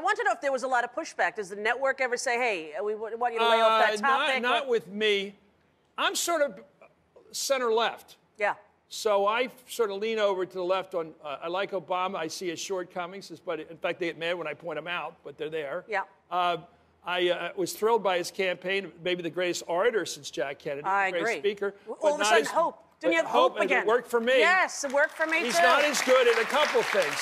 want to know if there was a lot of pushback. Does the network ever say, hey, we want you to lay off that topic? Not with me. I'm sort of center-left. Yeah. So I sort of lean over to the left on, I like Obama. I see his shortcomings, but in fact, they get mad when I point them out, but they're there. Yeah. I was thrilled by his campaign, maybe the greatest orator since Jack Kennedy. I great agree. Speaker. All of a sudden, hope. Didn't you have hope again? It worked for me. Yes, it worked for me, He's too. not as good at a couple things.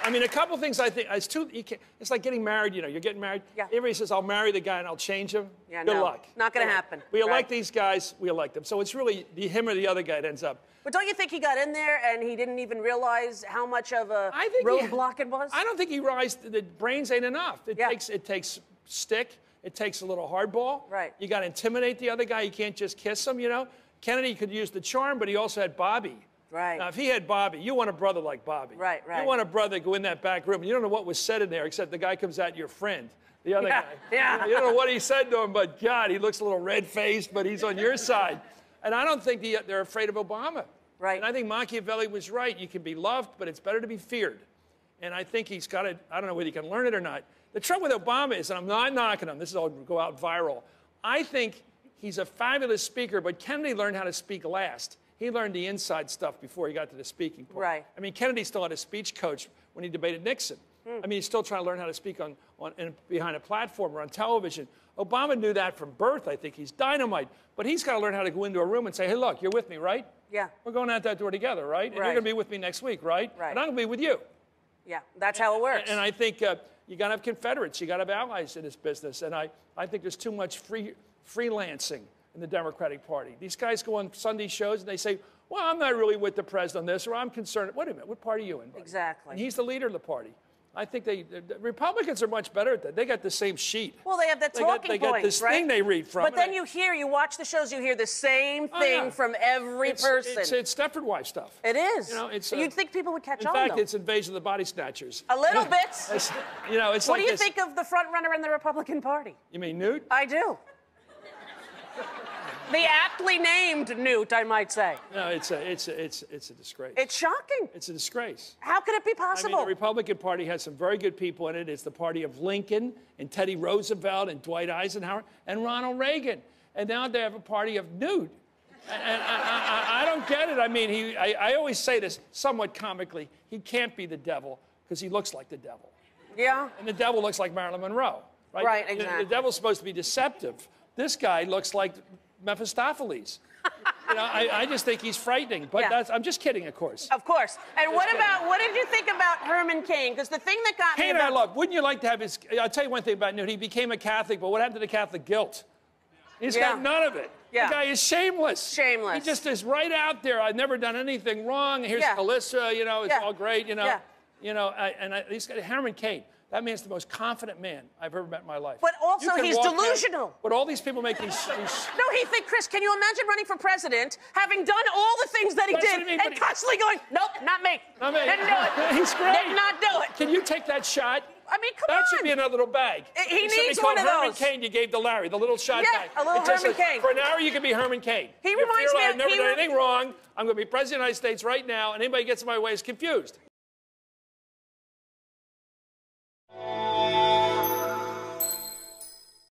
I mean, a couple things I think, it's like getting married, you know, you're getting married. Yeah. Everybody says, I'll marry the guy and I'll change him. Yeah, Good luck. Not going to happen. We elect these guys, we elect them. So it's really him or the other guy that ends up. But don't you think he got in there and he didn't even realize how much of a roadblock it was? I don't think he realized the brains ain't enough. It takes stick. It takes a little hardball. Right. You got to intimidate the other guy. You can't just kiss him, you know. Kennedy could use the charm, but he also had Bobby. Right. Now, if he had Bobby, you want a brother like Bobby. Right, right. You want a brother to go in that back room. You don't know what was said in there, except the guy comes out, your friend, the other guy. Yeah. You don't know what he said to him, but God, he looks a little red-faced, but he's on your side. And I don't think they're afraid of Obama. Right. And I think Machiavelli was right. You can be loved, but it's better to be feared. And I think he's got it. I don't know whether he can learn it or not. The trouble with Obama is, and I'm not knocking him, this is all go out viral. I think he's a fabulous speaker, but Kennedy learned how to speak last. He learned the inside stuff before he got to the speaking part. Right. I mean, Kennedy still had a speech coach when he debated Nixon. I mean, he's still trying to learn how to speak behind a platform or on television. Obama knew that from birth. I think he's dynamite. But he's got to learn how to go into a room and say, hey, look, you're with me, right? Yeah. We're going out that door together, right? And you're going to be with me next week, right? Right. And I'm going to be with you. Yeah, that's how it works. And I think you got to have Confederates. You got to have allies in this business. And I think there's too much freelancing in the Democratic Party. These guys go on Sunday shows and they say, well, I'm not really with the president on this, or I'm concerned. Wait a minute, what party are you in? Buddy? Exactly. And he's the leader of the party. I think the Republicans are much better at that. They got the same sheet. Well, they have that talking points, They got this thing they read from. But then you watch the shows, you hear the same thing from every person. It's Stepford wife stuff. It is. You know, you'd think people would catch on, In fact, though. it's Invasion of the Body Snatchers. A little bit. It's what do you think of the front runner in the Republican Party? You mean Newt? I do. The aptly named Newt, I might say. No, it's a disgrace. It's shocking. It's a disgrace. How could it be possible? I mean, the Republican Party has some very good people in it. It's the party of Lincoln and Teddy Roosevelt and Dwight Eisenhower and Ronald Reagan. And now they have a party of Newt. And I don't get it. I mean, I always say this somewhat comically. He can't be the devil because he looks like the devil. Yeah. And the devil looks like Marilyn Monroe. Right? Right, exactly. The devil's supposed to be deceptive. This guy looks like Mephistopheles. You know, I just think he's frightening. But I'm just kidding, of course. Of course. And what did you think about Herman Cain? Because the thing that got me about... Cain I love. Wouldn't you like to have his... I'll tell you one thing about Newt. He became a Catholic, but what happened to the Catholic guilt? He's got none of it. Yeah. The guy is shameless. Shameless. He just is right out there. I've never done anything wrong. Here's Calissa, you know, it's all great, you know. Yeah. You know, Herman Cain. That man's the most confident man I've ever met in my life. But also, he's delusional. But all these people make these... No, Chris, can you imagine running for president, having done all the things that he did, and constantly going, nope, not me. Not me. Didn't do it. He's great. Did not do it. Can you take that shot? I mean, come on. That should be in a little bag. He needs one of those. Herman Cain you gave to Larry, the little shot bag. Yeah, a little Herman Cain. For an hour, you can be Herman Cain. He reminds me of... I've never done anything wrong. I'm going to be president of the United States right now, and anybody who gets in my way is confused.